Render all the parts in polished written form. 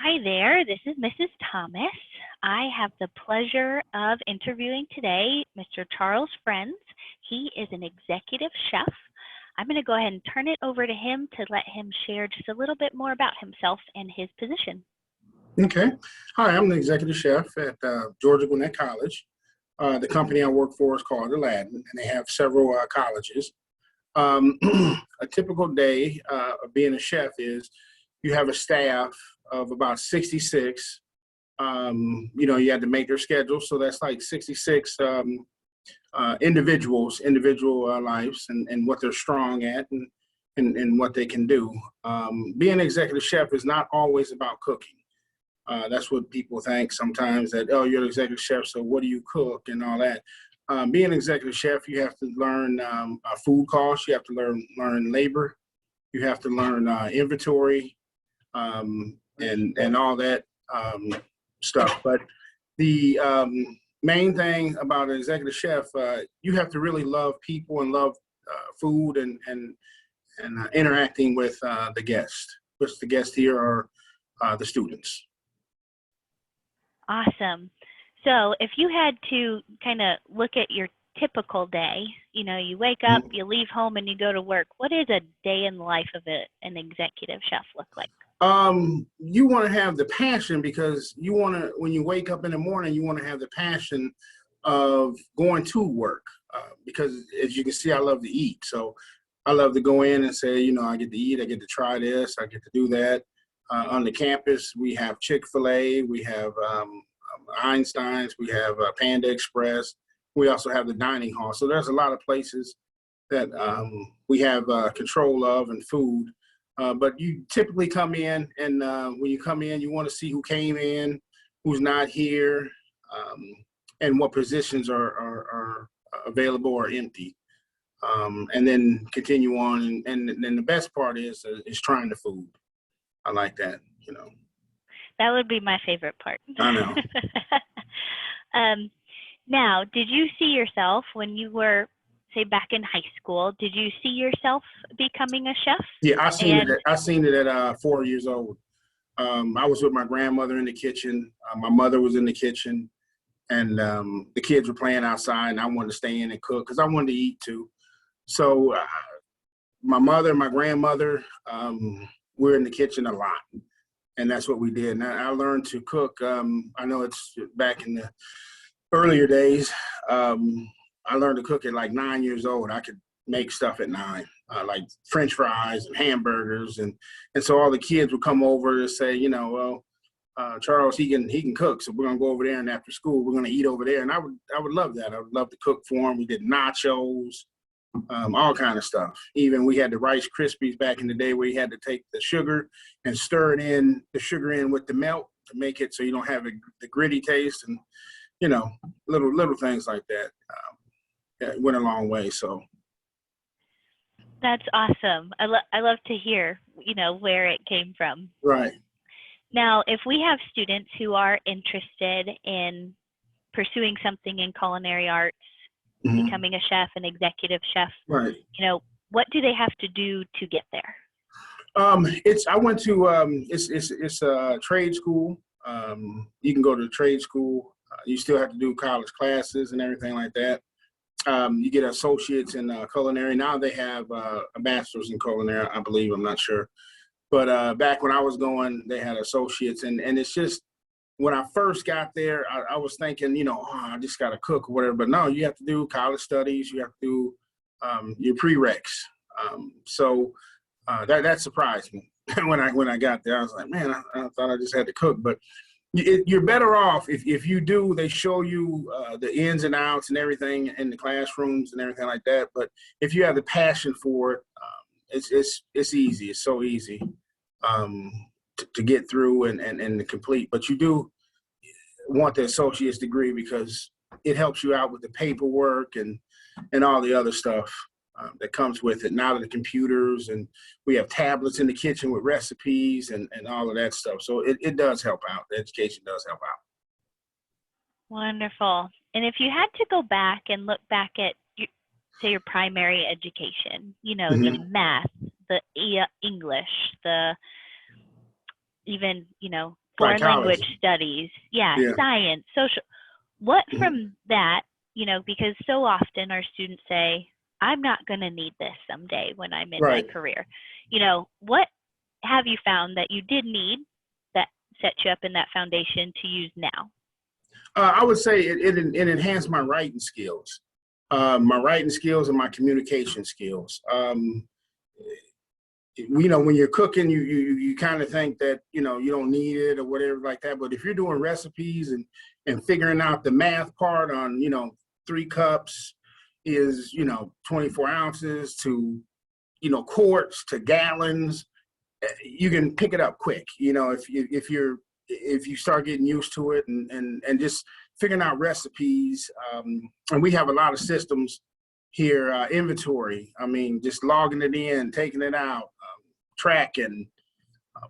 Hi there, this is Mrs. Thomas. I have the pleasure of interviewing today Mr. Charles Friends. He is an executive chef. I'm going to go ahead and turn it over to him to let him share just a little bit more about himself and his position. Okay. Hi, I'm the executive chef at Georgia Gwinnett College. The company I work for is called Aladdin, and they have several colleges. A typical day of being a chef is you have a staff of about 66. You had to make their schedule, so that's like 66 individual lives and what they're strong at and what they can do. Being an executive chef is not always about cooking. That's what people think sometimes, that, oh, you're an executive chef, so what do you cook and all that. Being an executive chef, you have to learn food costs, you have to learn labor, you have to learn inventory, and all that stuff. But the main thing about an executive chef, you have to really love people and love food and interacting with the guests, which the guests here are the students. Awesome. So if you had to kind of look at your typical day, you wake up, you leave home, and you go to work, what is a day in the life of an executive chef look like? You want to have the passion, because you want to, when you wake up in the morning, you want to have the passion of going to work, because as you can see, I love to eat. So I love to go in and say, I get to eat, I get to try this, I get to do that. On the campus, we have Chick-fil-A, we have Einstein's, we have Panda Express. We also have the dining hall. So there's a lot of places that we have control of and food. But you typically come in, and when you come in, you want to see who came in, who's not here, and what positions are available or empty. And then continue on. And then the best part is trying the food. I like that, That would be my favorite part. I know. Now, did you see yourself when you were, say, back in high school, did you see yourself becoming a chef? Yeah, I seen it at 4 years old. I was with my grandmother in the kitchen. My mother was in the kitchen, and the kids were playing outside, and I wanted to stay in and cook because I wanted to eat too. So my mother, my grandmother, we're in the kitchen a lot, and that's what we did. And I learned to cook. I know it's back in the earlier days. I learned to cook at like 9 years old. I could make stuff at 9, like French fries and hamburgers, and so all the kids would come over to say, Charles, he can cook, so we're gonna go over there, and after school we're gonna eat over there. And I would love that. I would love to cook for them. We did nachos, all kind of stuff. Even we had the Rice Krispies back in the day, where you had to take the sugar and stir the sugar in with the milk to make it so you don't have the gritty taste, and little things like that. It went a long way. So that's awesome. I love to hear, where it came from. Right. Now, if we have students who are interested in pursuing something in culinary arts, becoming a chef, an executive chef, right. What do they have to do to get there? I went to it's a trade school. You can go to trade school. You still have to do college classes and everything like that. You get associates in culinary. Now they have a master's in culinary, I believe. I'm not sure. But back when I was going, they had associates. And it's just, when I first got there, I was thinking, I just got to cook or whatever. But no, you have to do college studies. You have to do your prereqs. So that surprised me when I got there. I was like, man, I thought I just had to cook. But you're better off if you do. They show you the ins and outs and everything in the classrooms and everything like that. But if you have the passion for it, it's easy. It's so easy to get through and to complete. But you do want the associate's degree because it helps you out with the paperwork and all the other stuff that comes with it. Now the computers, and we have tablets in the kitchen with recipes and all of that stuff. So it does help out. The education does help out. Wonderful. And if you had to go back and look back at, say, your primary education, the math, the English, the even, Like foreign college. language studies, yeah, Yeah. science, social. What Mhm. from that, because so often our students say, I'm not going to need this someday when I'm in my Right. career. What have you found that you did need that set you up in that foundation to use now? I would say it enhanced my writing skills, and my communication skills. When you're cooking, you kind of think that you don't need it or whatever like that. But if you're doing recipes and figuring out the math part on 3 cups is 24 ounces to quarts to gallons, you can pick it up quick. If you start getting used to it and just figuring out recipes. And we have a lot of systems here, inventory. I mean, just logging it in, taking it out, tracking,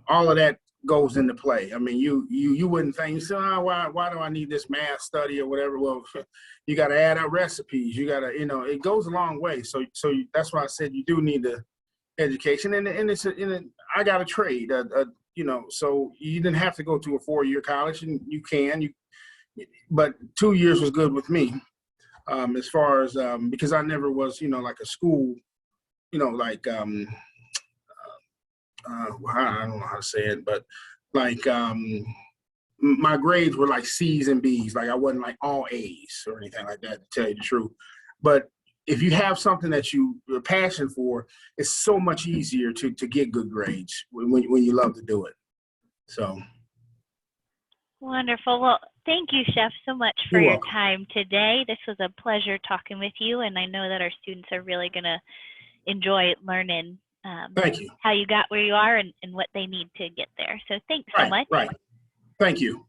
all of that goes into play. I mean, you wouldn't think, so why do I need this math study or whatever? Well, you got to add up recipes. You got to, it goes a long way. So that's why I said you do need the education, and I got a trade, so you didn't have to go to a 4-year college, and but 2 years was good with me, as far as because I never was, like a school, like I don't know how to say it, but like my grades were like C's and B's. Like I wasn't like all A's or anything like that, to tell you the truth. But if you have something that you're passionate for, it's so much easier to get good grades when you love to do it. So Wonderful. Well, thank you, Chef, so much for you're your welcome. time today. This was a pleasure talking with you, and I know that our students are really going to enjoy learning Thank you. how you got where you are and what they need to get there. So thanks so Right, much. right. Thank you.